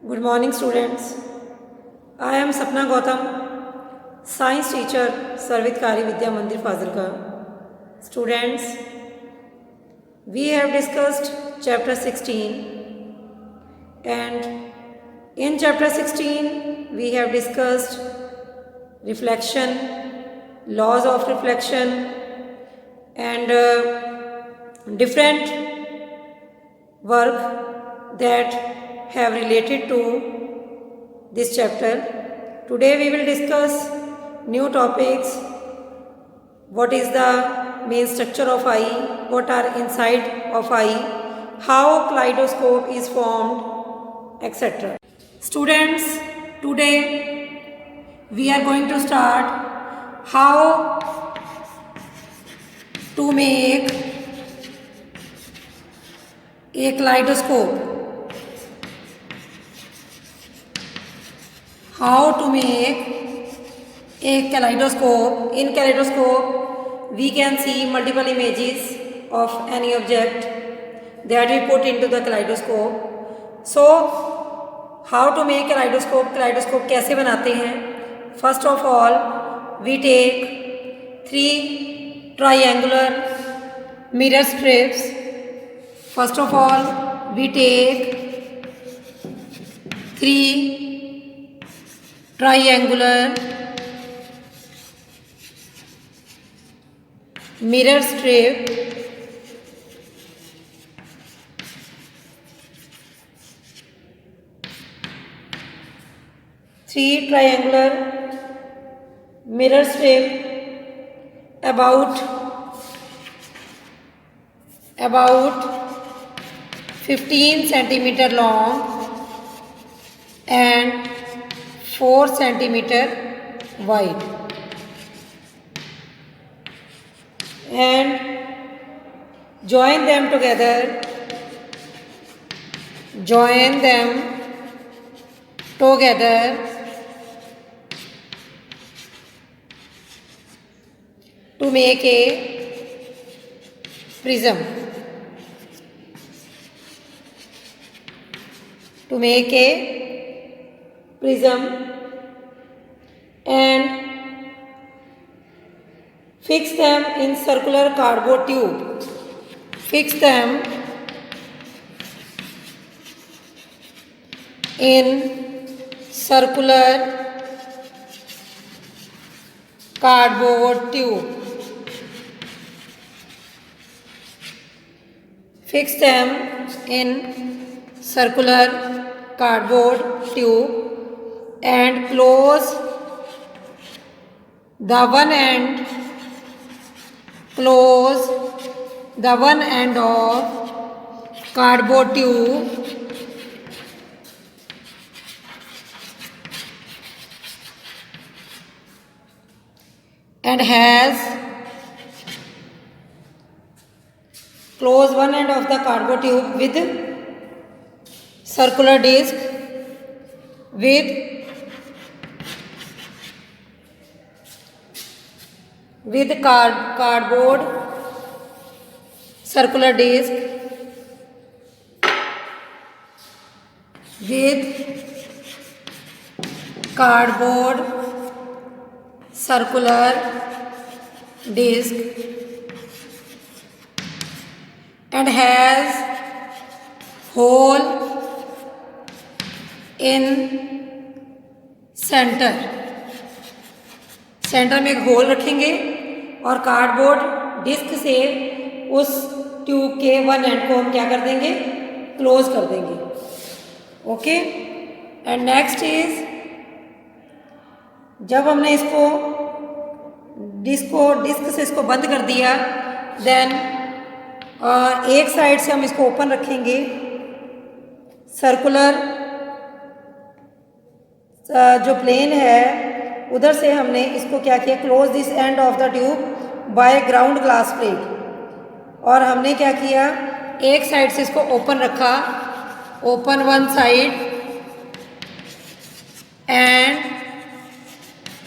Good morning, students. I am Sapna Gautam, science teacher, Sarvitkari Vidya Mandir Fazilka. Students, we have discussed chapter 16, and in chapter 16 we have discussed reflection, laws of reflection, and different work that have related to this chapter. Today we will discuss new topics. What is the main structure of eye? What are inside of eye? How kaleidoscope is formed, etc. Students, today we are going to start how to make a kaleidoscope. How to make a kaleidoscope. In kaleidoscope, we can see multiple images of any object that we put into the kaleidoscope. So, how to make kaleidoscope? Kaleidoscope कैसे बनाते हैं? First of all, we take 3 triangular mirror strips. First of all, we take 3 triangular mirror strip. Three triangular mirror strip about 15 centimeter long and 4 centimeter wide, and join them together to make a prism. And fix them in circular cardboard tube. Fix them in circular cardboard tube. Fix them in circular cardboard tube and close the one end of cardboard tube and close one end of the cardboard tube with circular disc with cardboard circular disc and has hole in centre में एक whole रखेंगे और cardboard disc से उस tube के one and को हम क्या कर देंगे, क्लोज कर देंगे. ओके. एंड नेक्स्ट इज, जब हमने इसको डिस्क से इसको बंद कर दिया, देन एक साइड से हम इसको ओपन रखेंगे. सर्कुलर जो प्लेन है उधर से हमने इसको क्या किया, close this end of the tube bye ground glass plate. और हमने क्या किया, एक साइड से इसको ओपन रखा, open one side and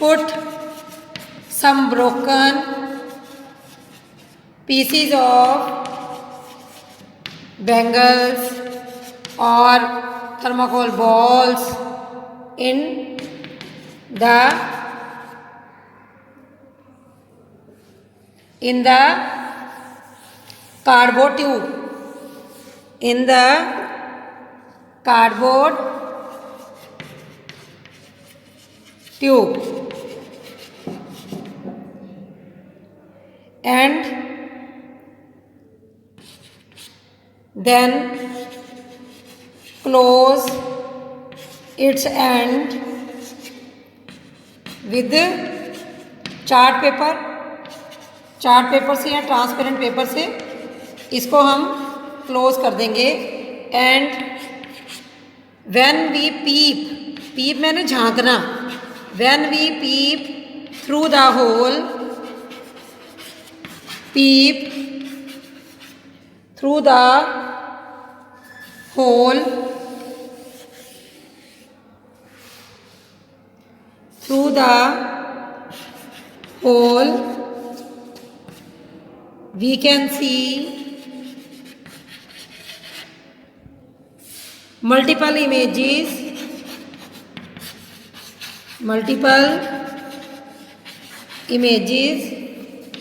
put some broken pieces of bangles or thermocol balls in the cardboard tube, in the cardboard tube, and then close its end with chart paper से या transparent paper से इसको हम close कर देंगे। And when we peep मैंने झांकना, when we peep through the hole, peep through the hole, through the hole we can see multiple images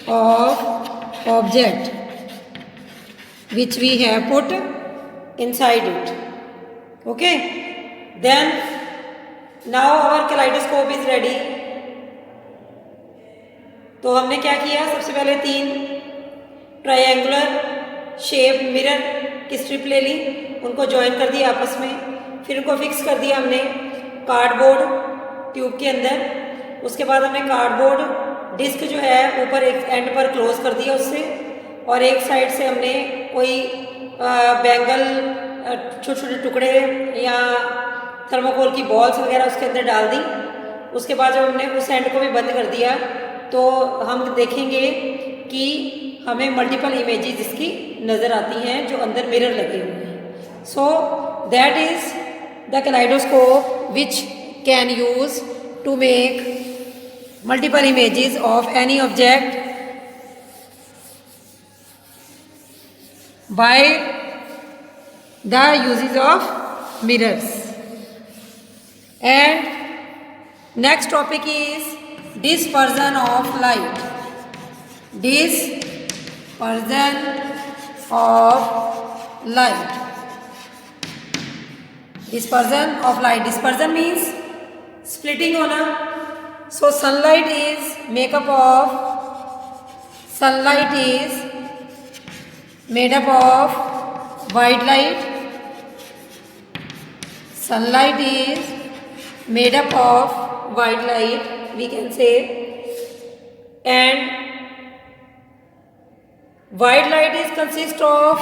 of object which we have put inside it. Okay, then now our kaleidoscope is ready. तो हमने क्या किया, सबसे पहले 3 triangular shape mirror की strip ले ली, उनको join कर दिया आपस में, फिर उनको फिक्स कर दिया हमने कार्डबोर्ड ट्यूब के अंदर। उसके बाद हमने कार्डबोर्ड डिस्क जो है ऊपर एक एंड पर क्लोज कर दिया उससे, और एक साइड से हमने कोई बैंगल छोटे छोटे टुकड़े या थर्मोकोल की बॉल्स वगैरह उसके अंदर डाल दी। उसके बाद जब हमने उस एंड को भी बंद कर दिया तो हम देखेंगे कि हमें मल्टीपल इमेजेस इसकी नज़र आती हैं जो अंदर मिरर लगे हुए हैं। So that is the kaleidoscope which can use to make multiple images of any object by the uses of mirrors. And next topic is dispersion of light. Dispersion of light. Dispersion of light. Dispersion means splitting होना. So sunlight is made up of white light. Sunlight is made up of white light, we can say, and white light is consist of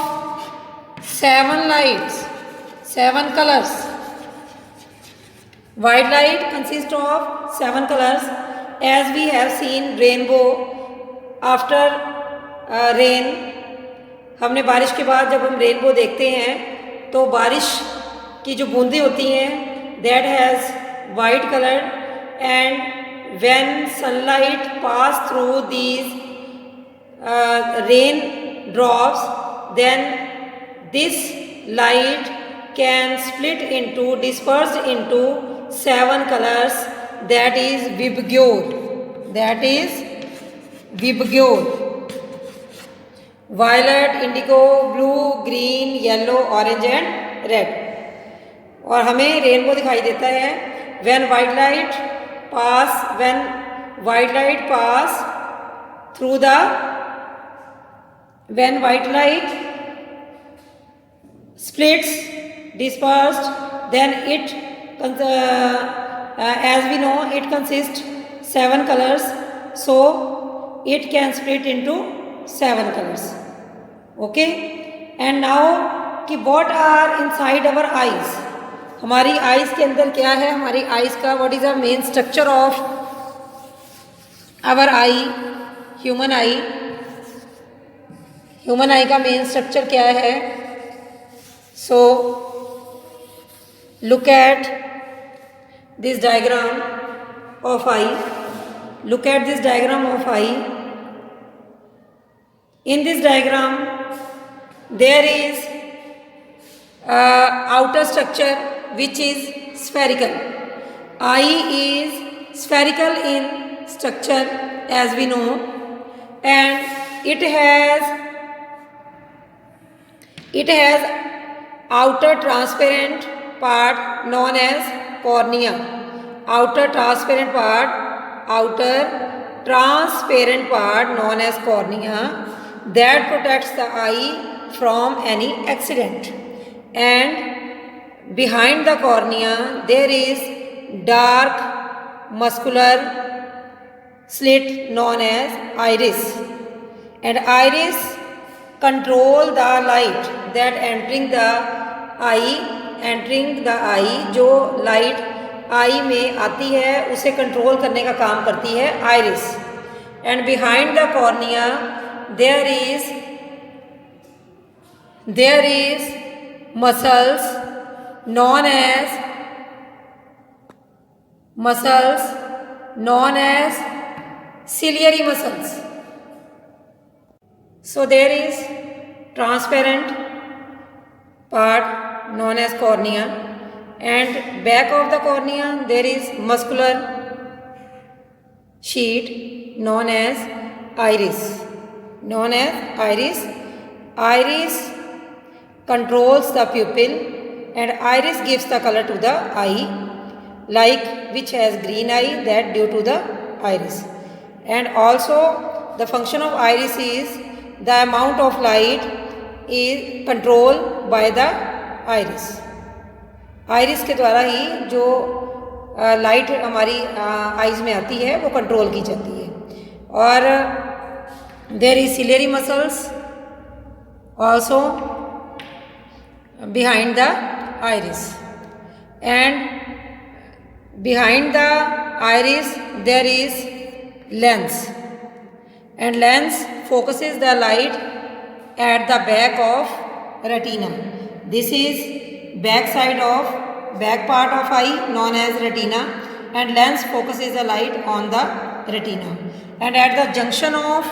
7 lights, 7 colors. White light consists of 7 colors, as we have seen rainbow after rain. हमने बारिश के बाद जब हम rainbow देखते हैं तो बारिश की जो बूंदें होती हैं that has white color, and when sunlight pass through these rain drops, then this light can split into, disperse into 7 colors, that is Vibgyor. Violet, indigo, blue, green, yellow, orange and red. और हमें rainbow दिखाई देता है when white light splits, dispersed, then it as we know it consists 7 colors, so it can split into 7 colors. Okay, and now कि what are inside our eyes. हमारी eyes के अंदर क्या है, हमारी आइज़ का what is the main structure of our eye, human eye का main structure क्या है। So look at this diagram of eye, in this diagram there is outer structure which is spherical. Eye is spherical in structure as we know, and it has outer transparent part known as cornea. Outer transparent part known as cornea that protects the eye from any accident. And behind the cornea there is dark muscular slit known as iris. And iris control the light that entering the eye, जो light आई में आती है उसे control करने का काम करती है iris. And behind the cornea there is muscles known as ciliary muscles. So there is transparent part known as cornea, and back of the cornea there is muscular sheet known as iris. Iris controls the pupil, and iris gives the color to the eye, like which has green eye, that due to the iris. And also the function of iris is the amount of light is controlled by the iris. Iris के द्वारा ही जो light हमारी eyes में आती है वो control की जाती है. और there is ciliary muscles also behind the iris, and behind the iris there is lens, and lens focuses the light at the back of retina. This is back part of eye known as retina, and lens focuses the light on the retina. And at the junction of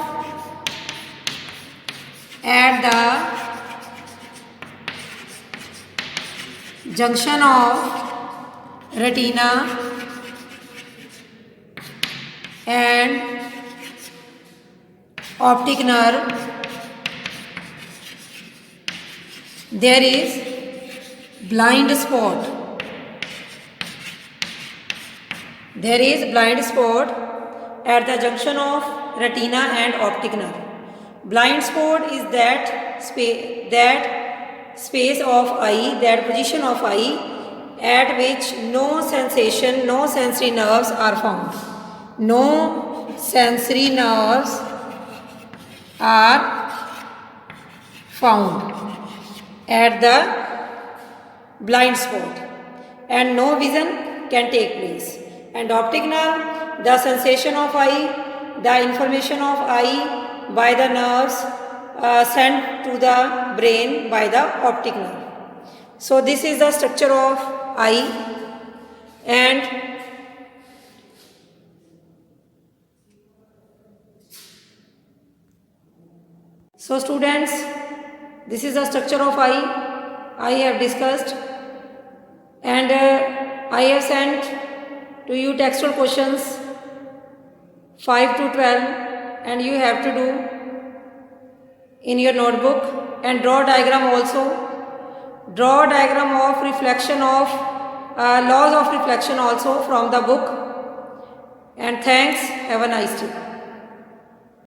retina and optic nerve there is blind spot. There is blind spot at the junction of retina and optic nerve. Blind spot is that space of eye, that position of eye at which no sensory nerves are found. No sensory nerves are found at the blind spot, and no vision can take place. And optic nerve, the sensation of eye, the information of eye by the nerves sent to the brain by the optic nerve. So this is the structure of eye. And so students, this is the structure of eye I have discussed, and I have sent to you textual questions 5 to 12, and you have to do in your notebook, and draw diagram also. Draw diagram of reflection of laws of reflection also from the book. And thanks. Have a nice day.